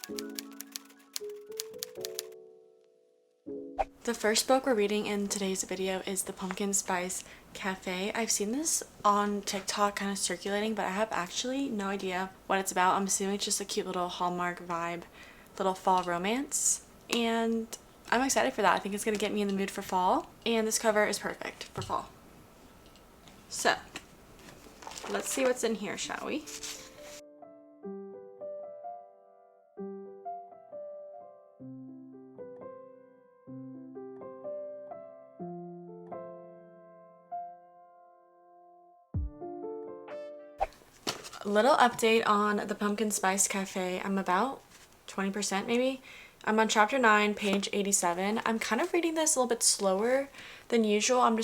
The first book we're reading in today's video is The Pumpkin Spice Cafe. I've seen this on TikTok kind of circulating, but I have actually no idea what it's about. I'm assuming it's just a cute little Hallmark vibe, little fall romance, and I'm excited for that. I think it's going to get me in the mood for fall, and this cover is perfect for fall. So, let's see what's in here, shall we? Little update on the Pumpkin Spice Cafe. I'm about 20% maybe. I'm on chapter 9, page 87. I'm kind of reading this a little bit slower than usual. I'm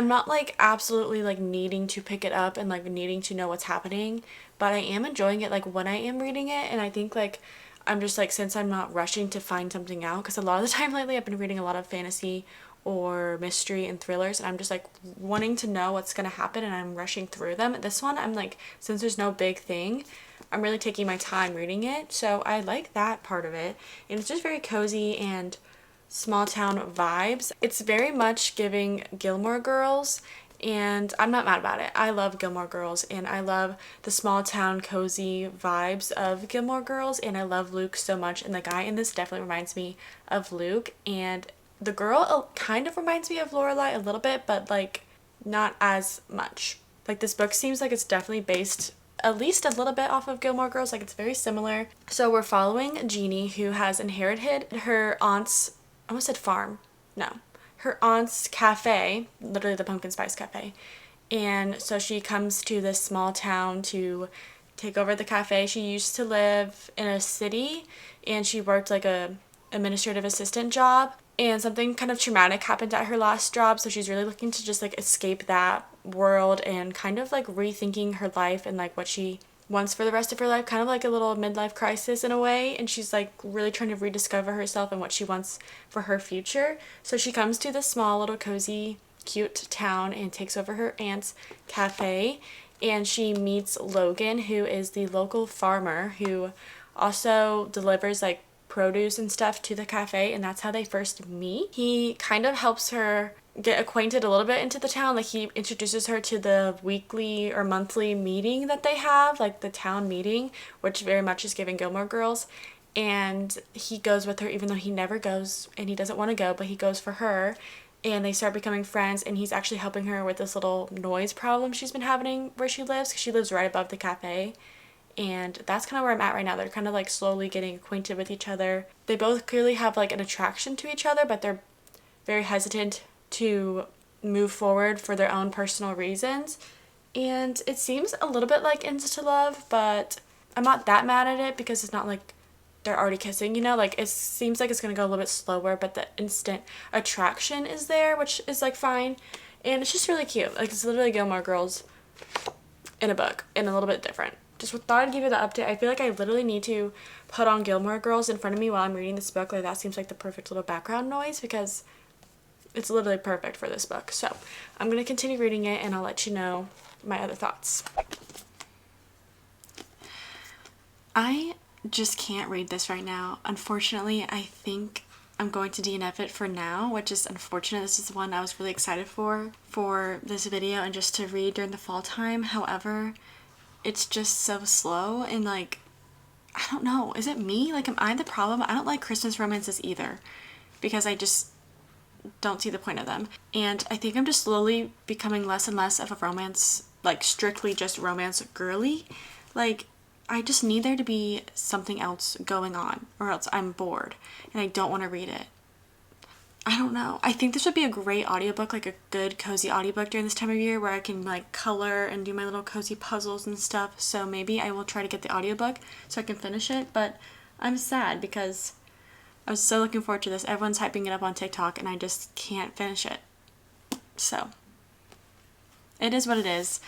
not like absolutely like needing to pick it up and like needing to know what's happening, but I am enjoying it like when I am reading it. And I think like I'm just like, since I'm not rushing to find something out, because a lot of the time lately I've been reading a lot of fantasy or mystery and thrillers, and I'm just like wanting to know what's gonna happen and I'm rushing through them. This one, I'm like, since there's no big thing, I'm really taking my time reading it, so I like that part of it. And it's just very cozy and small town vibes. It's very much giving Gilmore Girls, and I'm not mad about it. I love Gilmore Girls, and I love the small town cozy vibes of Gilmore Girls, and I love Luke so much, and the guy in this definitely reminds me of Luke, and the girl kind of reminds me of Lorelai a little bit, but like not as much. Like this book seems like it's definitely based at least a little bit off of Gilmore Girls, like it's very similar. So we're following Jeannie, who has inherited her aunt's, I almost said farm, no, her aunt's cafe, literally the Pumpkin Spice Cafe. And so she comes to this small town to take over the cafe. She used to live in a city, and she worked like a administrative assistant job, and something kind of traumatic happened at her last job, so she's really looking to just like escape that world and kind of like rethinking her life and like what she wants for the rest of her life, kind of like a little midlife crisis in a way. And she's like really trying to rediscover herself and what she wants for her future. So she comes to this small little cozy cute town and takes over her aunt's cafe, and she meets Logan, who is the local farmer who also delivers like produce and stuff to the cafe, and that's how they first meet. He kind of helps her get acquainted a little bit into the town. Like he introduces her to the weekly or monthly meeting that they have, like the town meeting, which very much is giving Gilmore Girls. And he goes with her even though he never goes and he doesn't want to go, but he goes for her, and they start becoming friends. And he's actually helping her with this little noise problem she's been having where she lives, because she lives right above the cafe. And that's kind of where I'm at right now. They're kind of like slowly getting acquainted with each other. They both clearly have like an attraction to each other, but they're very hesitant to move forward for their own personal reasons. And it seems a little bit like Insta Love, but I'm not that mad at it because it's not like they're already kissing, you know? Like it seems like it's going to go a little bit slower, but the instant attraction is there, which is like fine. And it's just really cute. Like it's literally Gilmore Girls in a book and a little bit different. Just thought I'd give you the update. I feel like I literally need to put on Gilmore Girls in front of me while I'm reading this book. Like that seems like the perfect little background noise because it's literally perfect for this book. So I'm going to continue reading it and I'll let you know my other thoughts. I just can't read this right now. Unfortunately, I think I'm going to DNF it for now, which is unfortunate. This is the one I was really excited for this video and just to read during the fall time. However, it's just so slow and like, I don't know, is it me? Like, am I the problem? I don't like Christmas romances either because I just don't see the point of them. And I think I'm just slowly becoming less and less of a romance, like strictly just romance girly. Like, I just need there to be something else going on or else I'm bored and I don't want to read it. I don't know. I think this would be a great audiobook, like a good cozy audiobook during this time of year where I can like color and do my little cozy puzzles and stuff. So maybe I will try to get the audiobook so I can finish it. But I'm sad because I was so looking forward to this. Everyone's hyping it up on TikTok and I just can't finish it. So it is what it is.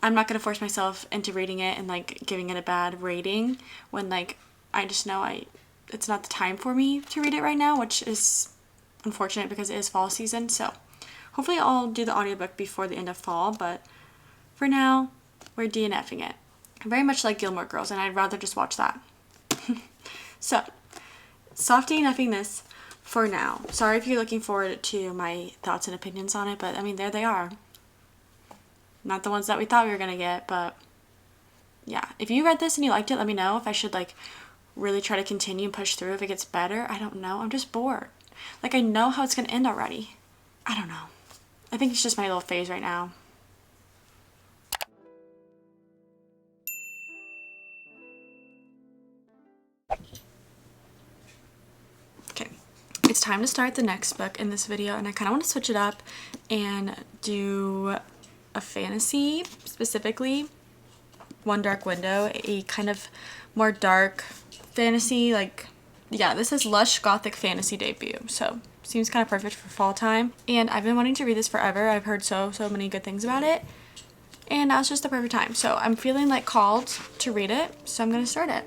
I'm not going to force myself into reading it and like giving it a bad rating when like I just know it's not the time for me to read it right now, which is unfortunate because it is fall season. So hopefully I'll do the audiobook before the end of fall, but for now we're DNFing it. very much like Gilmore Girls, and I'd rather just watch that. So, soft DNFing this for now. Sorry if you're looking forward to my thoughts and opinions on it, but I mean, there they are. Not the ones that we thought we were gonna get, but yeah. If you read this and you liked it, let me know if I should like really try to continue and push through if it gets better. I don't know. I'm just bored. Like, I know how it's gonna end already. I don't know. I think it's just my little phase right now. Okay, it's time to start the next book in this video, and I kind of want to switch it up and do a fantasy, specifically One Dark Window, a kind of more dark fantasy. Like, yeah, this is lush gothic fantasy debut, so seems kind of perfect for fall time. And I've been wanting to read this forever. I've heard so many good things about it, and now it's just the perfect time. So I'm feeling like called to read it, so I'm gonna start it.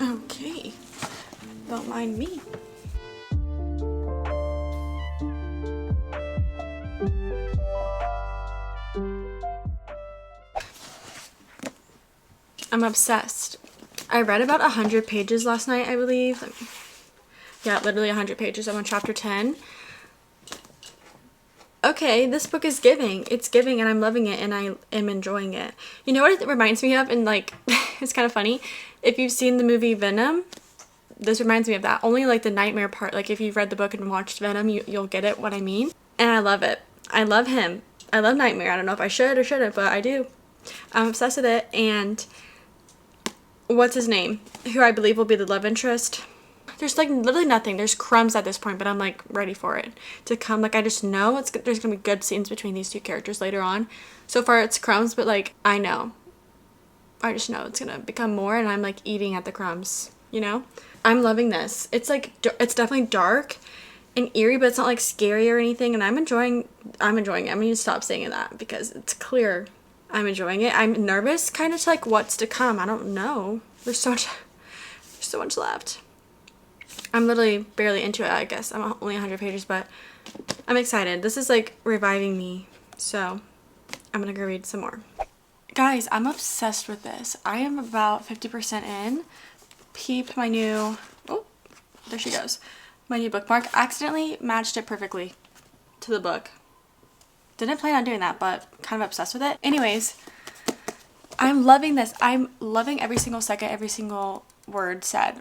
Okay, don't mind me. I'm obsessed. I read about 100 pages last night, I believe. Yeah, literally 100 pages. I'm on chapter 10. Okay, this book is giving. It's giving, and I'm loving it, and I am enjoying it. You know what it reminds me of? And like, it's kind of funny. If you've seen the movie Venom, this reminds me of that. Only like the nightmare part. Like, if you've read the book and watched Venom, you'll get it, what I mean. And I love it. I love him. I love Nightmare. I don't know if I should or shouldn't, but I do. I'm obsessed with it. And what's his name? Who I believe will be the love interest. There's like literally nothing. There's crumbs at this point, but I'm like ready for it to come. Like, I just know there's gonna be good scenes between these two characters later on. So far it's crumbs, but like, I know. I just know it's gonna become more, and I'm like eating at the crumbs, you know? I'm loving this. It's like, it's definitely dark and eerie, but it's not like scary or anything, and I'm enjoying it. I'm gonna need to stop saying that because it's clear I'm enjoying it. I'm nervous kind of to like what's to come. I don't know. There's so much left. I'm literally barely into it, I guess. I'm only 100 pages, but I'm excited. This is like reviving me, so I'm gonna go read some more. Guys, I'm obsessed with this. I am about 50% in. Peep my new, oh, there she goes. My new bookmark. Accidentally matched it perfectly to the book. Didn't plan on doing that, but kind of obsessed with it. Anyways, I'm loving this. I'm loving every single second, every single word said.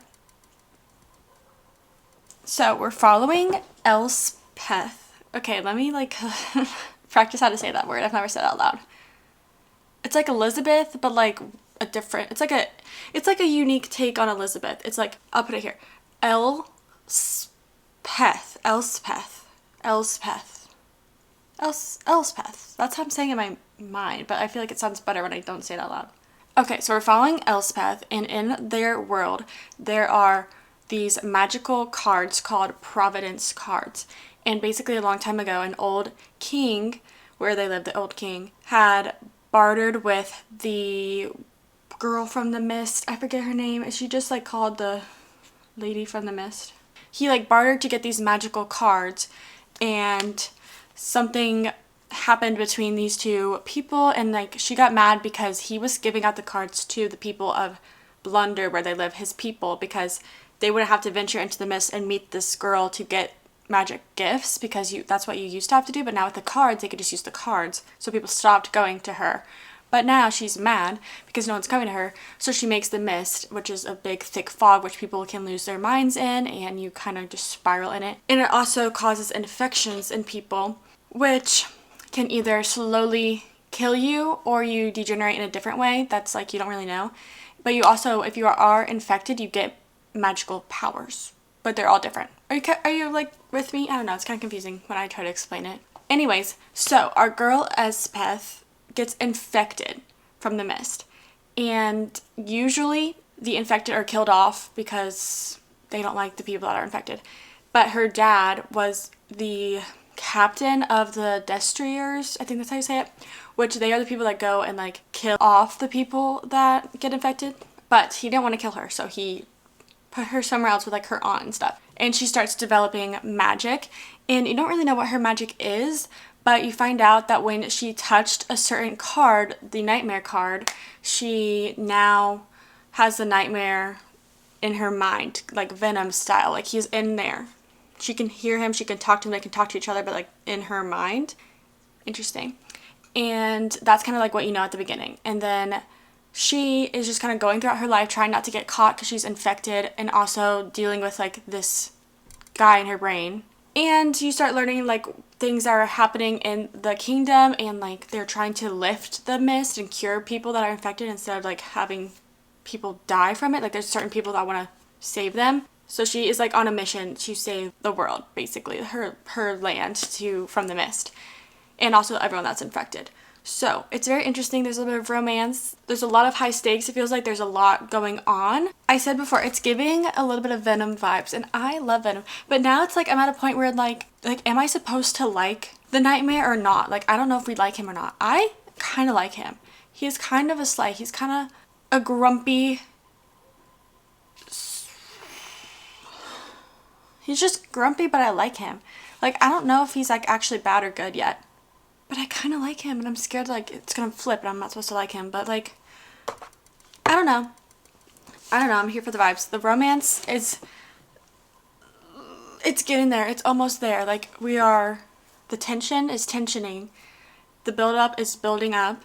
So we're following Elspeth. Okay, let me like practice how to say that word. I've never said it out loud. It's like Elizabeth, but like a different, it's like a unique take on Elizabeth. It's like, I'll put it here. Elspeth. That's how I'm saying it in my mind, but I feel like it sounds better when I don't say it out loud. Okay, so we're following Elspeth, and in their world, there are these magical cards called Providence cards. And basically a long time ago, an old king, where they lived, the old king, had bartered with the girl from the mist. I forget her name. Is she just like called the lady from the mist? He like bartered to get these magical cards, and something happened between these two people, and like she got mad because he was giving out the cards to the people of Blunder, where they live, his people, because they would have to venture into the mist and meet this girl to get magic gifts, because that's what you used to have to do. But now with the cards, they could just use the cards, so people stopped going to her. But now she's mad because no one's coming to her, so she makes the mist, which is a big thick fog which people can lose their minds in, and you kind of just spiral in it. And it also causes infections in people, which can either slowly kill you or you degenerate in a different way. That's like, you don't really know. But you also, if you are infected, you get magical powers, but they're all different. Are you like with me? I don't know, it's kind of confusing when I try to explain it. Anyways, so our girl Elspeth gets infected from the mist, and usually the infected are killed off because they don't like the people that are infected. but her dad was the captain of the Destriers, I think that's how you say it, which they are the people that go and like kill off the people that get infected. But he didn't want to kill her, so he put her somewhere else with like her aunt and stuff. And she starts developing magic, and you don't really know what her magic is, but you find out that when she touched a certain card, the nightmare card, she now has the nightmare in her mind, like Venom style, like he's in there. She can hear him, she can talk to him, they can talk to each other, but like in her mind. Interesting. And that's kind of like what you know at the beginning. And then she is just kind of going throughout her life trying not to get caught because she's infected, and also dealing with like this guy in her brain. And you start learning like things that are happening in the kingdom, and like they're trying to lift the mist and cure people that are infected instead of like having people die from it. Like there's certain people that want to save them. So she is like on a mission to save the world, basically, her land from the mist, and also everyone that's infected. So it's very interesting. There's a little bit of romance. There's a lot of high stakes. It feels like there's a lot going on. I said before, it's giving a little bit of Venom vibes, and I love Venom. But now it's like I'm at a point where like am I supposed to like the Nightmare or not? Like I don't know if we like him or not. I kind of like him. He's kind of a sly. He's kind of a grumpy. He's just grumpy, but I like him. Like I don't know if he's like actually bad or good yet. But I kind of like him, and I'm scared like it's gonna flip and I'm not supposed to like him. But like, I don't know. I'm here for the vibes. The romance is, it's getting there. It's almost there. Like the tension is tensioning. The build up is building up.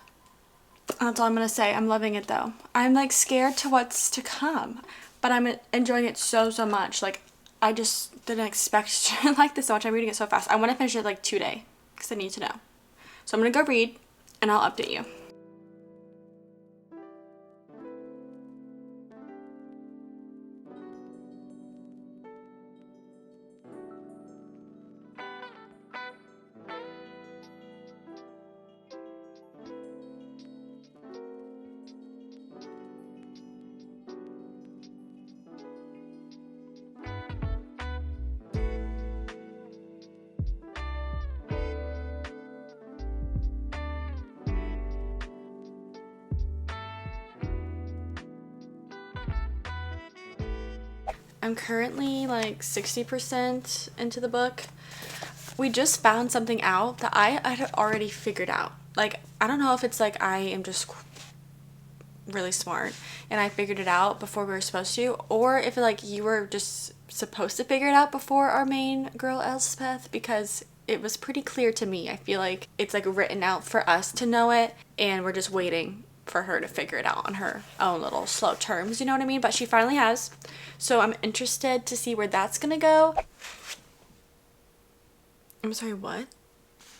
That's all I'm gonna say. I'm loving it though. I'm like scared to what's to come, but I'm enjoying it so much. Like I just didn't expect to like this so much. I'm reading it so fast. I want to finish it like today because I need to know. So I'm going to go read, and I'll update you. I'm currently like 60% into the book. We just found something out that I had already figured out. Like, I don't know if it's like I am just really smart and I figured it out before we were supposed to, or if like you were just supposed to figure it out before our main girl Elspeth, because it was pretty clear to me. I feel like it's like written out for us to know it, and we're just waiting for her to figure it out on her own little slow terms, you know what I mean? But she finally has. So I'm interested to see where that's gonna go. I'm sorry, what?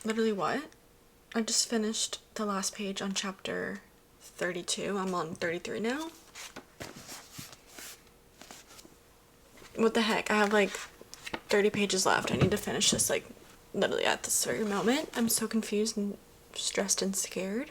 Literally what? I just finished the last page on chapter 32. I'm on 33 now. What the heck? I have like 30 pages left. I need to finish this like literally at this very moment. I'm so confused and stressed and scared.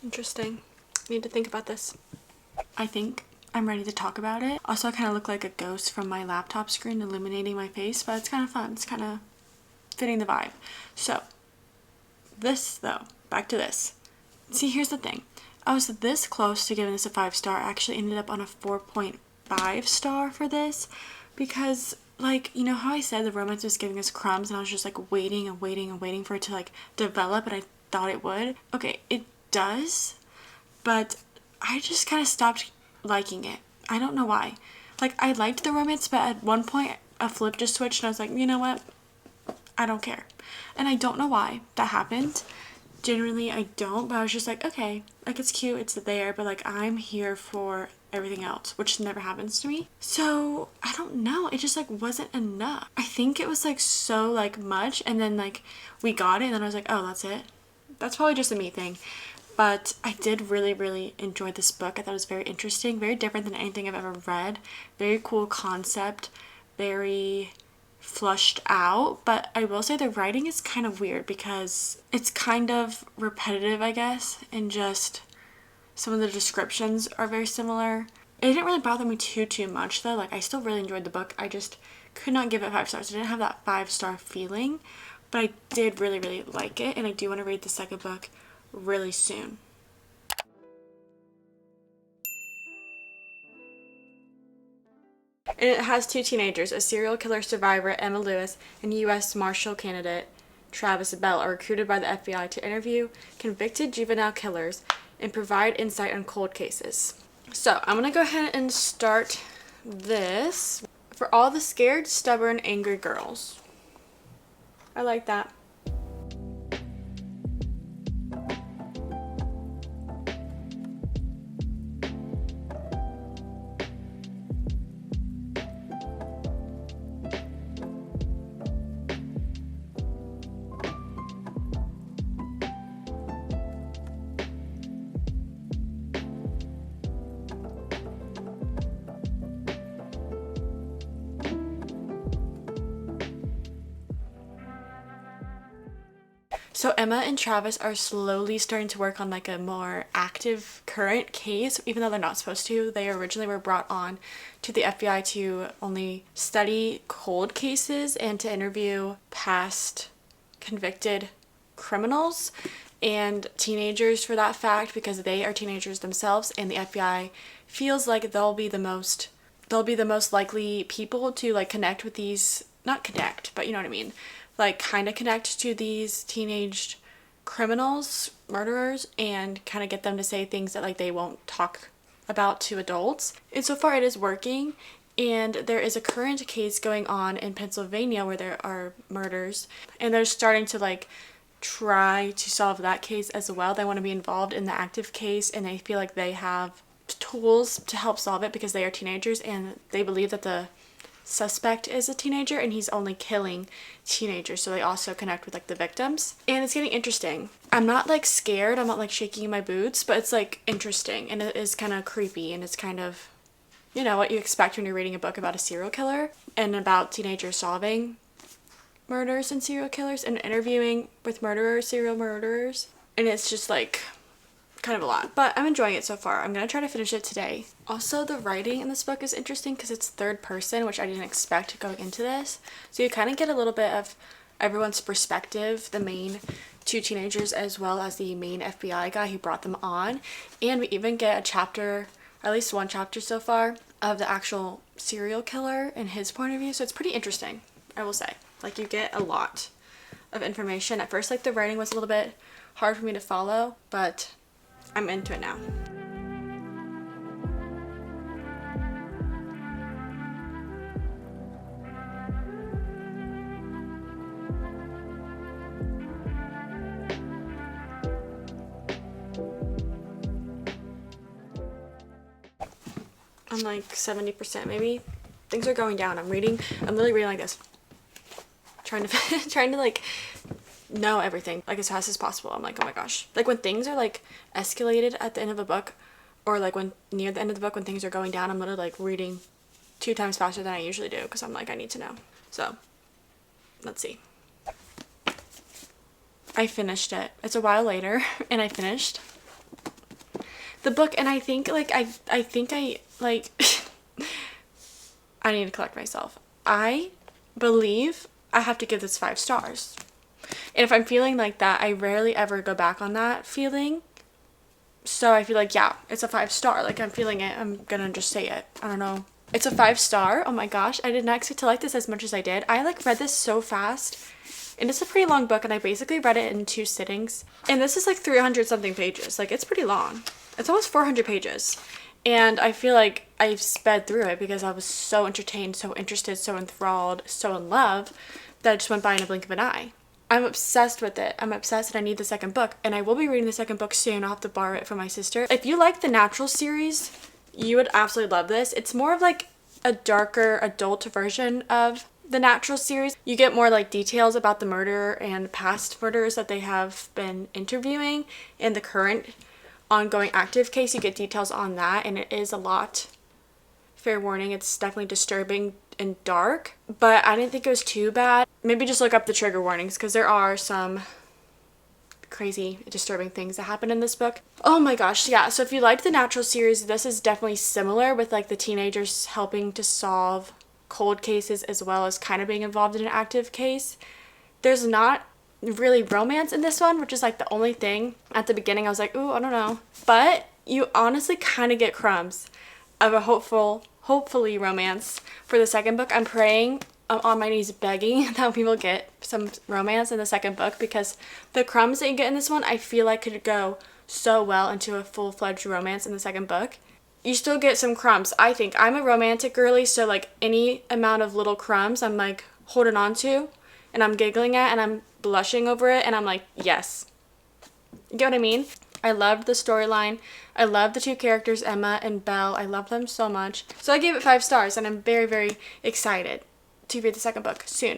Interesting. Need to think about this. I think I'm ready to talk about it. Also, I kind of look like a ghost from my laptop screen illuminating my face, but it's kind of fun. It's kind of fitting the vibe. So, this though, back to this. See, here's the thing. I was this close to giving this a 5-star. I actually ended up on a 4.5 star for this because, like, you know how I said the romance was giving us crumbs, and I was just like waiting and waiting and waiting for it to like develop, and I thought it would. Okay, it does, but I just kind of stopped liking it. I don't know why. Like, I liked the romance, but at one point a flip just switched and I was like, you know what? I don't care. And I don't know why that happened. Generally, I don't, but I was just like, okay, like, it's cute, it's there, but like, I'm here for everything else, which never happens to me. So I don't know, it just like wasn't enough. I think it was like so like much, and then like we got it and then I was like, oh, that's it. That's probably just a me thing. But I did really enjoy this book. I thought it was very interesting, very different than anything I've ever read. Very cool concept, very flushed out. But I will say the writing is kind of weird because it's kind of repetitive, I guess, and just some of the descriptions are very similar. It didn't really bother me too much though. Like, I still really enjoyed the book. I just could not give it 5 stars. I didn't have that 5-star feeling, but I did really like it, and I do want to read the second book really soon. And it has 2 teenagers, a serial killer survivor, Emma Lewis, and U.S. Marshal candidate Travis Bell, are recruited by the FBI to interview convicted juvenile killers and provide insight on cold cases. So I'm gonna go ahead and start this. For all the scared, stubborn, angry girls. I like that. So Emma and Travis are slowly starting to work on like a more active current case, even though they're not supposed to. They originally were brought on to the FBI to only study cold cases and to interview past convicted criminals and teenagers for that fact, because they are teenagers themselves, and the FBI feels like they'll be the most likely people to like connect with these, not connect, but you know what I mean, like kind of connect to these teenage criminals, murderers, and kind of get them to say things that like they won't talk about to adults. And so far it is working, and there is a current case going on in Pennsylvania where there are murders, and they're starting to like try to solve that case as well. They want to be involved in the active case, and they feel like they have tools to help solve it because they are teenagers, and they believe that the suspect is a teenager and he's only killing teenagers, so they also connect with like the victims. And it's getting interesting. I'm not like scared, I'm not like shaking in my boots, but it's like interesting, and it is kind of creepy, and it's kind of, you know, what you expect when you're reading a book about a serial killer and about teenagers solving murders and serial killers and interviewing with serial murderers, and it's just like kind of a lot, but I'm enjoying it so far. I'm gonna try to finish it today. Also, the writing in this book is interesting because it's third person, which I didn't expect going into this, so you kind of get a little bit of everyone's perspective, the main 2 teenagers as well as the main FBI guy who brought them on, and we even get a chapter, at least 1 chapter so far, of the actual serial killer and his point of view. So it's pretty interesting, I will say. Like, you get a lot of information. At first, like, the writing was a little bit hard for me to follow, but I'm into it now. I'm like 70% maybe. Things are going down. I'm literally reading like this. Trying to like know everything like as fast as possible. I'm like, oh my gosh. Like when things are like escalated at the end of a book, or like when near the end of the book when things are going down, I'm literally like reading 2 times faster than I usually do because I'm like, I need to know. So let's see. I finished it. It's a while later and I finished the book, and I think like I like I need to collect myself. I believe I have to give this 5 stars. And if I'm feeling like that, I rarely ever go back on that feeling. So I feel like, yeah, it's a 5-star. Like, I'm feeling it. I'm gonna just say it. I don't know. It's a 5-star. Oh my gosh. I did not expect to like this as much as I did. I like read this so fast. And it's a pretty long book, and I basically read it in 2 sittings. And this is like 300 something pages. Like, it's pretty long. It's almost 400 pages. And I feel like I've sped through it because I was so entertained, so interested, so enthralled, so in love that it just went by in a blink of an eye. I'm obsessed with it. I'm obsessed and I need the second book. And I will be reading the second book soon. I'll have to borrow it from my sister. If you like the Natural series, you would absolutely love this. It's more of like a darker adult version of the Natural series. You get more like details about the murder and past murders that they have been interviewing in the current ongoing active case. You get details on that, and it is a lot. Fair warning, it's definitely disturbing and dark, but I didn't think it was too bad. Maybe just look up the trigger warnings because there are some crazy disturbing things that happen in this book. Oh my gosh, yeah. So if you liked the Natural series, this is definitely similar with like the teenagers helping to solve cold cases as well as kind of being involved in an active case. There's not really romance in this one, which is like the only thing. At the beginning I was like, ooh, I don't know, but you honestly kind of get crumbs of a hopefully romance for the second book. I'm praying, I'm on my knees begging that people get some romance in the second book, because the crumbs that you get in this one I feel like could go so well into a full-fledged romance in the second book. You still get some crumbs. I think I'm a romantic girly, so like any amount of little crumbs I'm like holding on to and I'm giggling at and I'm blushing over it and I'm like, yes. You get what I mean? I loved the storyline. I love the two characters, Emma and Belle. I love them so much. So I gave it 5 stars and I'm very, very excited to read the second book soon.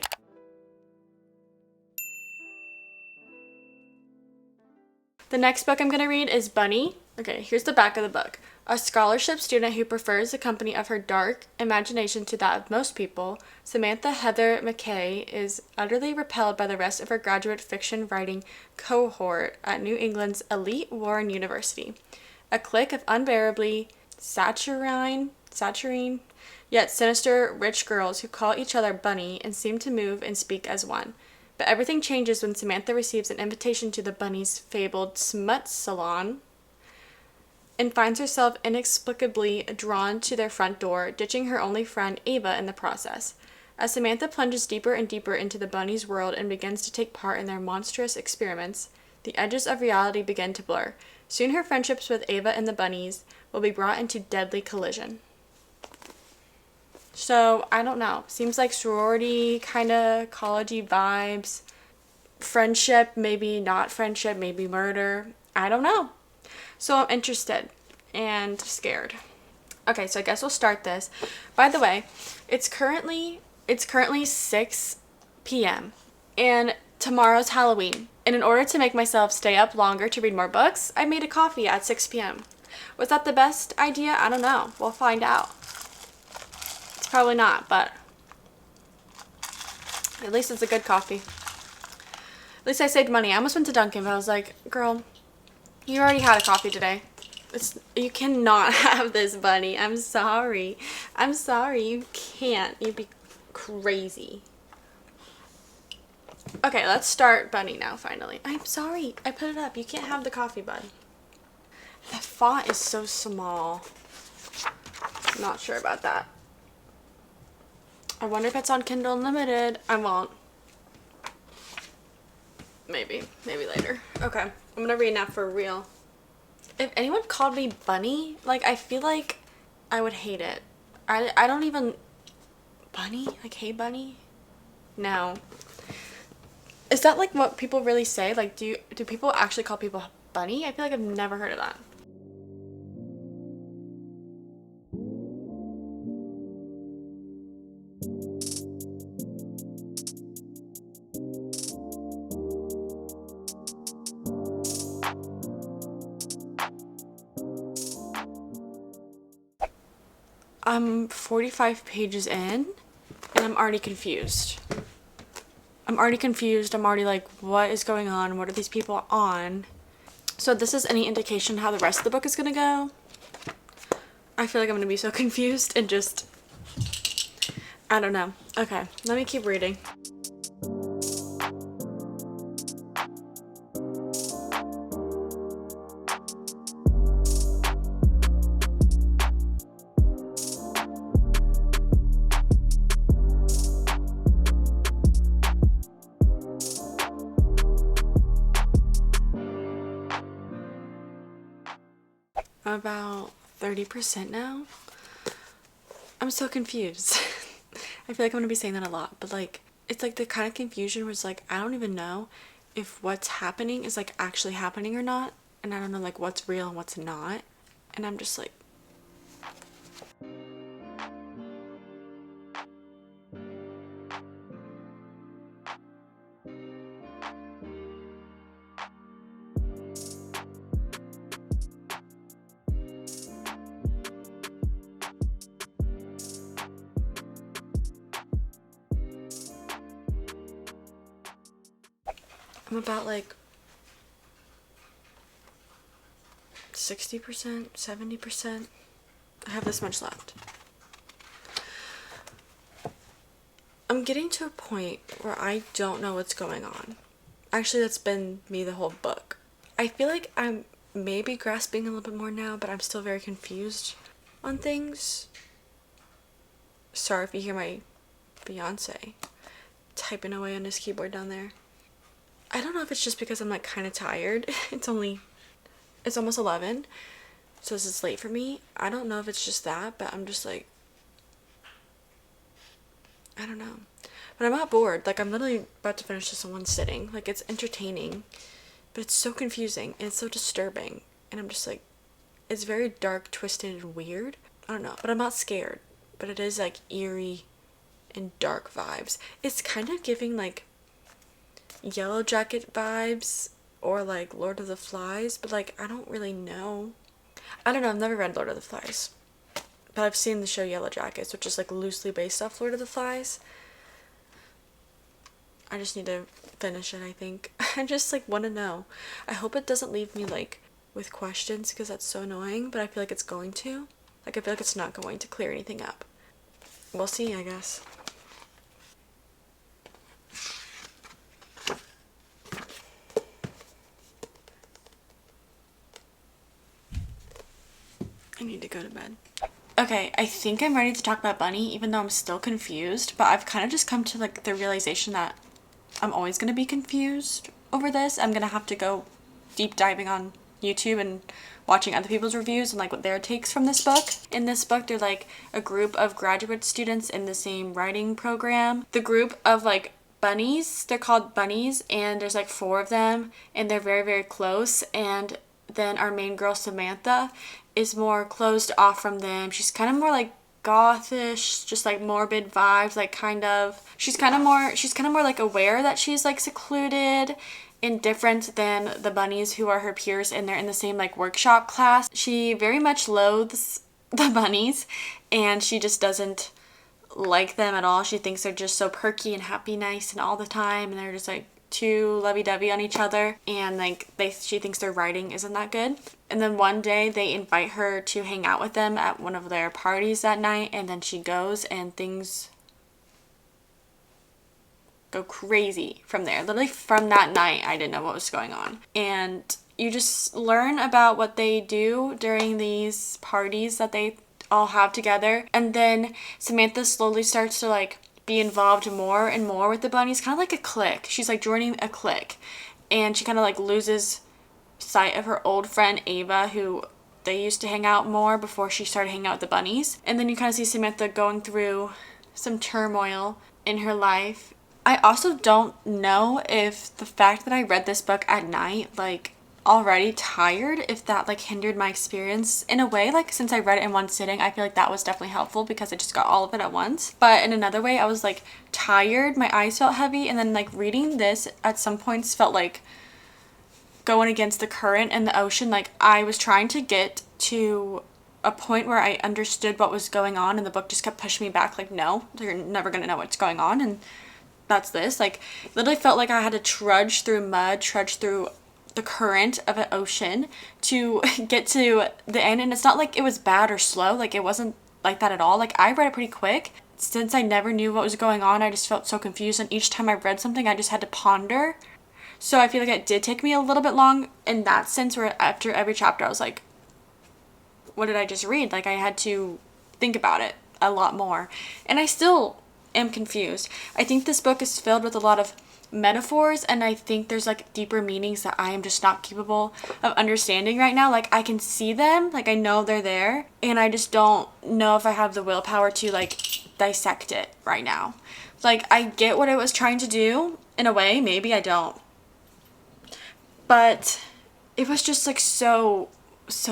The next book I'm going to read is Bunny. Okay, here's the back of the book. A scholarship student who prefers the company of her dark imagination to that of most people, Samantha Heather McKay is utterly repelled by the rest of her graduate fiction writing cohort at New England's elite Warren University. A clique of unbearably saturine, yet sinister rich girls who call each other Bunny and seem to move and speak as one. But everything changes when Samantha receives an invitation to the Bunny's fabled smut salon and finds herself inexplicably drawn to their front door, ditching her only friend Ava in the process. As Samantha plunges deeper and deeper into the Bunny's world and begins to take part in their monstrous experiments, the edges of reality begin to blur. Soon her friendships with Ava and the Bunnies will be brought into deadly collision. So, I don't know. Seems like sorority, kind of college-y vibes. Friendship, maybe not friendship, maybe murder. I don't know. So I'm interested and scared. Okay, so I guess we'll start this. By the way, it's currently 6 p.m. and tomorrow's Halloween. And in order to make myself stay up longer to read more books, I made a coffee at 6 p.m. Was that the best idea? I don't know. We'll find out. It's probably not, but at least it's a good coffee. At least I saved money. I almost went to Dunkin', but I was like, girl, you already had a coffee today. You cannot have this, Bunny. I'm sorry. You can't. You'd be crazy. Okay, let's start Bunny now, finally. I'm sorry. I put it up. You can't have the coffee, bud. The font is so small. I'm not sure about that. I wonder if it's on Kindle Unlimited. I won't. Maybe later. Okay, I'm gonna read now for real. If anyone called me Bunny, like, I feel like I would hate it. I don't even... Bunny? Like, hey, Bunny? No. Is that, like, what people really say? Like, do people actually call people Bunny? I feel like I've never heard of that. I'm 45 pages in, and I'm already confused. I'm already like, what is going on? What are these people on? So if this is any indication how the rest of the book is gonna go, I feel like I'm gonna be so confused and just, I don't know. Okay, let me keep reading. about 30% now. I'm so confused. I feel like I'm gonna be saying that a lot, but like, it's like the kind of confusion where it's like, I don't even know if what's happening is like actually happening or not. And I don't know like what's real and what's not. And I'm just like, I'm about like 60%, 70%. I have this much left. I'm getting to a point where I don't know what's going on. Actually, that's been me the whole book. I feel like I'm maybe grasping a little bit more now, but I'm still very confused on things. Sorry if you hear my fiance typing away on his keyboard down there. I don't know if it's just because I'm like kind of tired. It's almost 11, so this is late for me. I don't know if it's just that, but I'm just like, I don't know. But I'm not bored. Like, I'm literally about to finish this in one sitting. Like, it's entertaining, but it's so confusing and it's so disturbing. And I'm just like, it's very dark, twisted, and weird. I don't know, but I'm not scared. But it is like eerie and dark vibes. It's kind of giving like Yellow Jacket vibes or like Lord of the Flies, but like I don't really know. I don't know, I've never read Lord of the Flies, but I've seen the show Yellow Jackets, which is like loosely based off Lord of the Flies. I just need to finish it, I think. I just like want to know. I hope it doesn't leave me like with questions, because that's so annoying, but I feel like it's going to. Like, I feel like it's not going to clear anything up. We'll see, I guess. I need to go to bed. Okay, I think I'm ready to talk about Bunny, even though I'm still confused, but I've kind of just come to like the realization that I'm always going to be confused over this. I'm going to have to go deep diving on YouTube and watching other people's reviews and like what their takes from this book. In this book, they're like a group of graduate students in the same writing program. The group of like bunnies, they're called bunnies, and there's like 4 of them, and they're very, very close. And then our main girl, Samantha, is more closed off from them. She's kind of more like gothish, just like morbid vibes, like kind of. She's kind of more like aware that she's like secluded and different than the bunnies who are her peers, and they're in the same like workshop class. She very much loathes the bunnies, and she just doesn't like them at all. She thinks they're just so perky and happy, nice, and all the time, and they're just like too lovey-dovey on each other, and like she thinks their writing isn't that good. And then one day they invite her to hang out with them at one of their parties that night, and then she goes and things go crazy from there. Literally from that night, I didn't know what was going on. And you just learn about what they do during these parties that they all have together. And then Samantha slowly starts to like be involved more and more with the bunnies, kind of like a clique. She's like joining a clique, and she kind of like loses sight of her old friend Ava, who they used to hang out more before she started hanging out with the bunnies. And then you kind of see Samantha going through some turmoil in her life. I also don't know if the fact that I read this book at night, like already tired, if that like hindered my experience in a way. Like, since I read it in one sitting, I feel like that was definitely helpful because I just got all of it at once. But in another way, I was like tired, my eyes felt heavy, and then like reading this at some points felt like going against the current and the ocean. Like, I was trying to get to a point where I understood what was going on, and the book just kept pushing me back, like, no, you're never gonna know what's going on. And that's this. Like, literally felt like I had to trudge through mud, trudge through the current of an ocean to get to the end. And it's not like it was bad or slow. Like, it wasn't like that at all. Like, I read it pretty quick. Since I never knew what was going on, I just felt so confused. And each time I read something, I just had to ponder. So I feel like it did take me a little bit long in that sense, where after every chapter, I was like, what did I just read? Like, I had to think about it a lot more. And I still am confused. I think this book is filled with a lot of metaphors, and I think there's like deeper meanings that I am just not capable of understanding right now. Like I can see them, like I know they're there, and I just don't know if I have the willpower to like dissect it right now. Like I get what it was trying to do in a way, maybe I don't, but it was just like so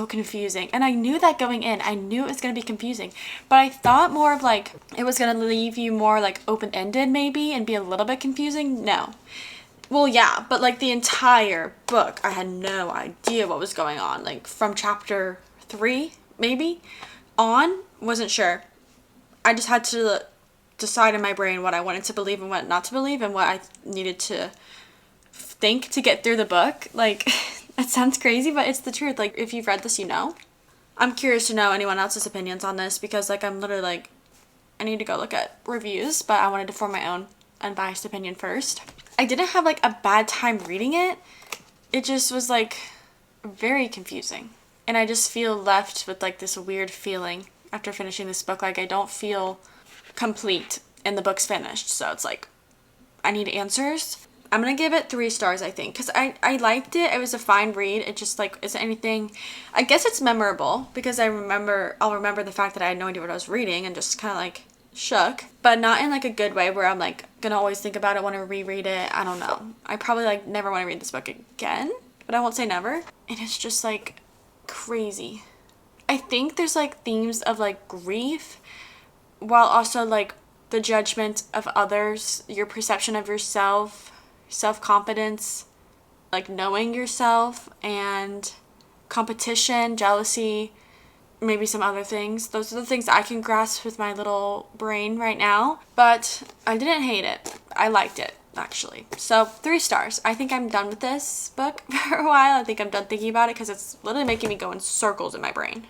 confusing. And I knew that going in, I knew it was going to be confusing, but I thought more of like it was going to leave you more like open-ended maybe and be a little bit confusing. No. Well, yeah, but like the entire book, I had no idea what was going on. Like from chapter 3 maybe on, wasn't sure. I just had to decide in my brain what I wanted to believe and what not to believe, and what I needed to think to get through the book. Like it sounds crazy, but it's the truth. Like if you've read this, you know. I'm curious to know anyone else's opinions on this, because like I'm literally like, I need to go look at reviews, but I wanted to form my own unbiased opinion first. I didn't have like a bad time reading it. It just was like very confusing, and I just feel left with like this weird feeling after finishing this book. Like I don't feel complete and the book's finished, so it's like I need answers. I'm gonna give it 3 stars, I think, because I liked it. It was a fine read. It just like isn't anything. I guess it's memorable because I'll remember the fact that I had no idea what I was reading and just kind of like shook, but not in like a good way where I'm like gonna always think about it, want to reread it. I don't know. I probably like never want to read this book again, but I won't say never. And it's just like crazy. I think there's like themes of like grief, while also like the judgment of others, your perception of yourself, self-confidence, like knowing yourself, and competition, jealousy, maybe some other things. Those are the things I can grasp with my little brain right now, but I didn't hate it. I liked it, actually. So 3 stars. I think I'm done with this book for a while. I think I'm done thinking about it because it's literally making me go in circles in my brain.